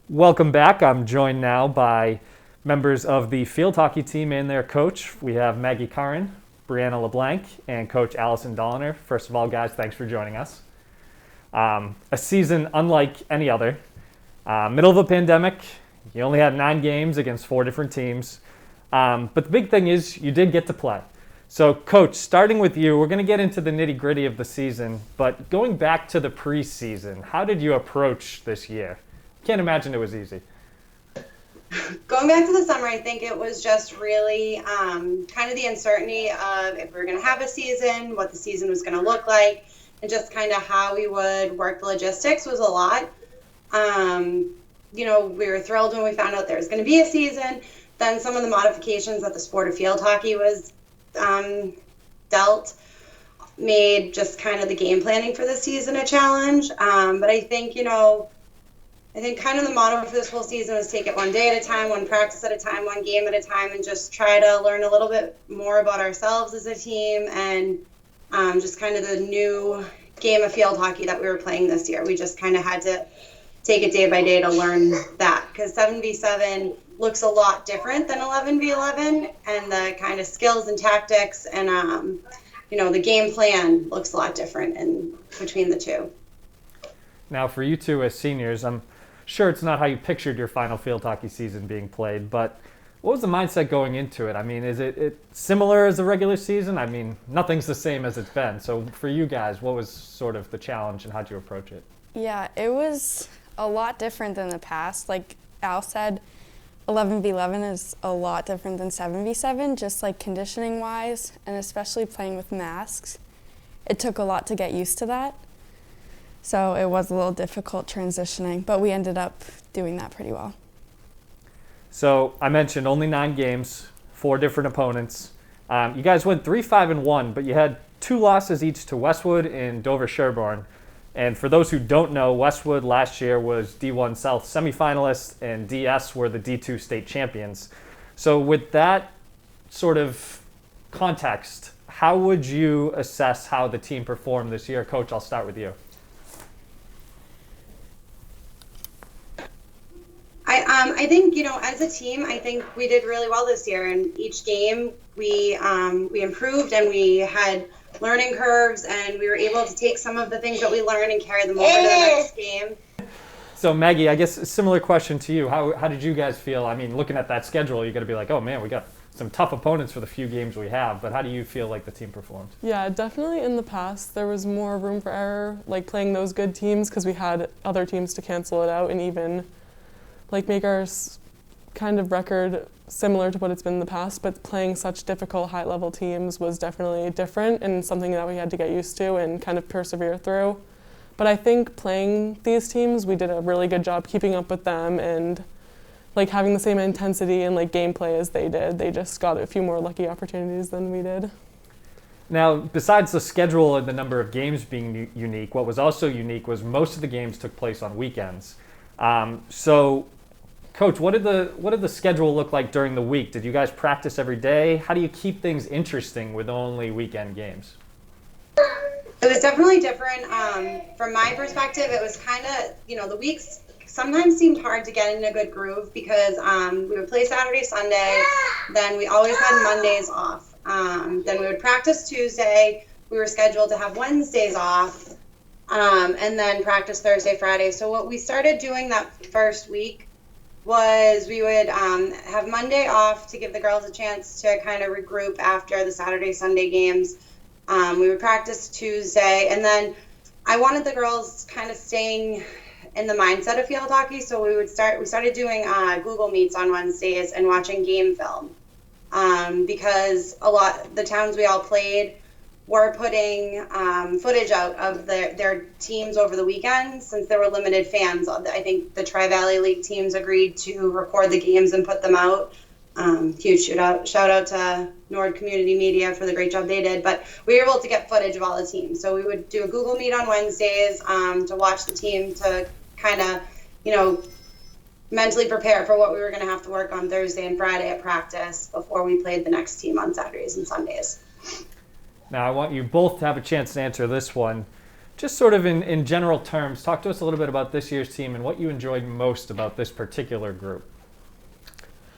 Welcome back. I'm joined now by members of the field hockey team and their coach. We have Maggie Curran, Brianna LeBlanc, and Coach Allison Dolliner. First of all, guys, thanks for joining us. A season unlike any other. Middle of a pandemic, you only had 9 games against 4 different teams. But the big thing is you did get to play. So, Coach, starting with you, we're going to get into the nitty-gritty of the season, but going back to the preseason, how did you approach this year? Can't imagine it was easy. Going back to the summer, I think it was just really kind of the uncertainty of if we were going to have a season, what the season was going to look like, and just kind of how we would work the logistics was a lot. We were thrilled when we found out there was going to be a season. Then some of the modifications that the sport of field hockey was dealt made just kind of the game planning for the season a challenge. But I think, kind of the motto for this whole season was take it one day at a time, one practice at a time, one game at a time, and just try to learn a little bit more about ourselves as a team and just kind of the new game of field hockey that we were playing this year. We just kind of had to take it day by day to learn that, because 7v7 looks a lot different than 11v11, and the kind of skills and tactics and the game plan looks a lot different in between the two. Now, for you two as seniors, I'm sure it's not how you pictured your final field hockey season being played, but what was the mindset going into it? I mean, is it similar as the regular season? I mean, nothing's the same as it's been. So for you guys, what was sort of the challenge and how'd you approach it? Yeah, it was a lot different than the past. Like Al said, 11v11 is a lot different than 7v7, just like conditioning wise, and especially playing with masks. It took a lot to get used to that. So it was a little difficult transitioning, but we ended up doing that pretty well. So I mentioned only 9 games, 4 different opponents. You guys went 3-5-1, but you had 2 losses each to Westwood and Dover Sherborne. And for those who don't know, Westwood last year was D1 South semifinalists and DS were the D2 state champions. So with that sort of context, how would you assess how the team performed this year? Coach, I'll start with you. I think, as a team, I think we did really well this year. And each game we improved and we had learning curves, and we were able to take some of the things that we learned and carry them over to the next game. So Maggie, I guess a similar question to you. How did you guys feel? I mean, looking at that schedule, you're going to be like, oh man, we got some tough opponents for the few games we have, but how do you feel like the team performed? Yeah, definitely in the past there was more room for error, like playing those good teams, because we had other teams to cancel it out and even like make our kind of record similar to what it's been in the past, but playing such difficult high-level teams was definitely different and something that we had to get used to and kind of persevere through. But I think playing these teams, we did a really good job keeping up with them and like having the same intensity and like gameplay as they did. They just got a few more lucky opportunities than we did. Now, besides the schedule and the number of games being unique, what was also unique was most of the games took place on weekends. So Coach, what did the schedule look like during the week? Did you guys practice every day? How do you keep things interesting with only weekend games? It was definitely different. From my perspective, it was kind of, the weeks sometimes seemed hard to get in a good groove because we would play Saturday, Sunday, then we always had Mondays off. Then we would practice Tuesday. We were scheduled to have Wednesdays off, and then practice Thursday, Friday. So what we started doing that first week was we would have Monday off to give the girls a chance to kind of regroup after the Saturday, Sunday games. We would practice Tuesday, and then I wanted the girls kind of staying in the mindset of field hockey, so we started doing Google Meets on Wednesdays and watching game film, because the towns we all played were putting footage out of their teams over the weekend since there were limited fans. I think the Tri-Valley League teams agreed to record the games and put them out. Huge shout out to Nord Community Media for the great job they did. But we were able to get footage of all the teams. So we would do a Google Meet on Wednesdays to watch the team to kind of, mentally prepare for what we were going to have to work on Thursday and Friday at practice before we played the next team on Saturdays and Sundays. Now, I want you both to have a chance to answer this one. just sort of in general terms, talk to us a little bit about this year's team and what you enjoyed most about this particular group.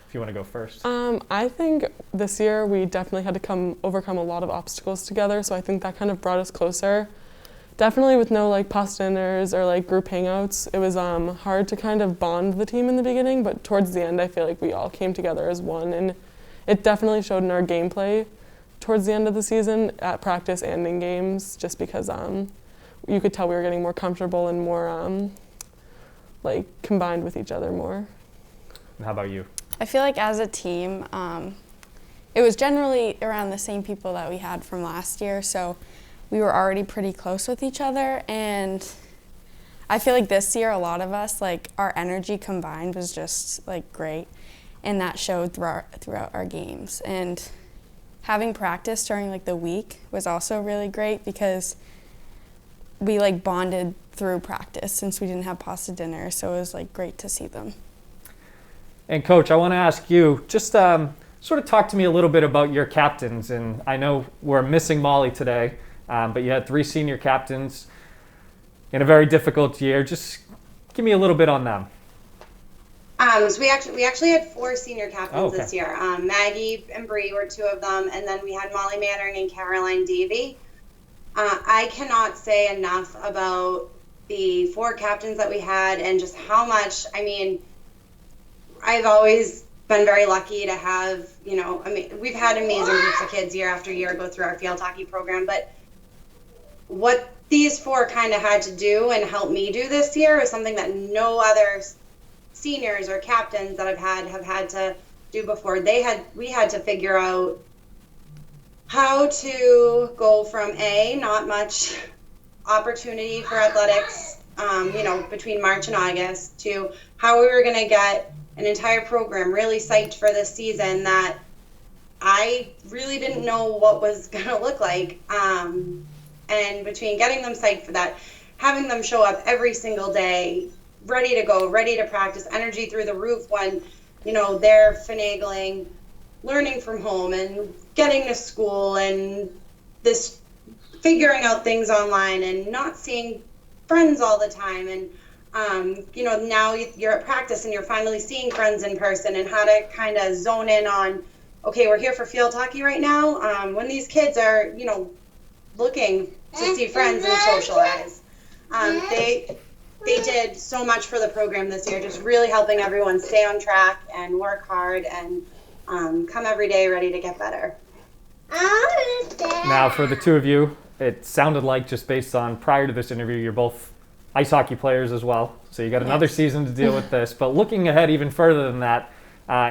If you want to go first. I think this year we definitely had to overcome a lot of obstacles together, so I think that kind of brought us closer. Definitely with no like pasta dinners or like group hangouts, it was hard to kind of bond the team in the beginning, but towards the end I feel like we all came together as one, and it definitely showed in our gameplay towards the end of the season at practice and in games, just because you could tell we were getting more comfortable and more like combined with each other more. And how about you? I feel like as a team, it was generally around the same people that we had from last year, so we were already pretty close with each other, and I feel like this year a lot of us, like our energy combined was just like great, and that showed throughout our games. And having practice during like the week was also really great because we like bonded through practice since we didn't have pasta dinner, so it was like great to see them. And Coach, I want to ask you, just sort of talk to me a little bit about your captains. And I know we're missing Molly today, but you had 3 senior captains in a very difficult year. Just give me a little bit on them. So we actually had 4 senior captains this year. Maggie and Bree were 2 of them, and then we had Molly Mannering and Caroline Davey. I cannot say enough about the 4 captains that we had and just how much, I've always been very lucky to have, we've had amazing groups of kids year after year go through our field hockey program, but what these 4 kind of had to do and help me do this year is something that no other seniors or captains that have had to do before. We had to figure out how to go from not much opportunity for athletics, between March and August, to how we were going to get an entire program really psyched for this season that I really didn't know what was going to look like. And between getting them psyched for that, having them show up every single day, ready to go, ready to practice, energy through the roof when, they're finagling, learning from home and getting to school and this figuring out things online and not seeing friends all the time. And, now you're at practice and you're finally seeing friends in person, and how to kind of zone in on, okay, we're here for field hockey right now. When these kids are, looking to see friends and socialize. They did so much for the program this year, just really helping everyone stay on track and work hard and come every day ready to get better. Now, for the 2 of you, it sounded like, just based on prior to this interview, you're both ice hockey players as well. So you got another season to deal with this. But looking ahead even further than that,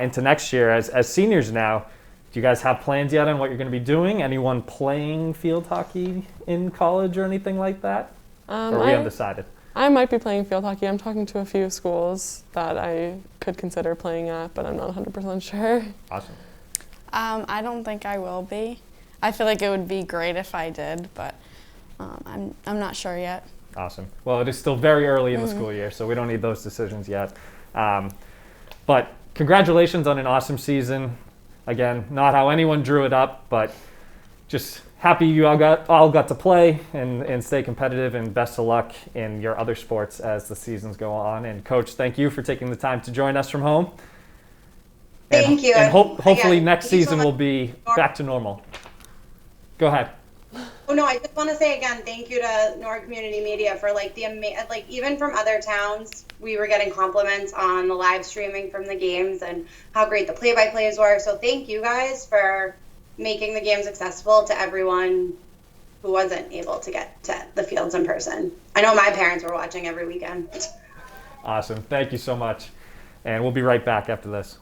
into next year, as seniors now, do you guys have plans yet on what you're going to be doing? Anyone playing field hockey in college or anything like that? Or are we undecided? I might be playing field hockey. I'm talking to a few schools that I could consider playing at, but I'm not 100% sure. Awesome. I don't think I will be. I feel like it would be great if I did, but I'm not sure yet. Awesome. Well, it is still very early in the school year, so we don't need those decisions yet. But congratulations on an awesome season. Again, not how anyone drew it up, but just happy you all got to play and stay competitive, and best of luck in your other sports as the seasons go on. And Coach, thank you for taking the time to join us from home. Thank you. And hopefully Again, next thank you so season much. will be back to normal. Go ahead. Oh no, I just want to say again, thank you to Nord Community Media for even from other towns, we were getting compliments on the live streaming from the games and how great the play-by-plays were. So thank you guys for making the games accessible to everyone who wasn't able to get to the fields in person. I know my parents were watching every weekend. Awesome. Thank you so much. And we'll be right back after this.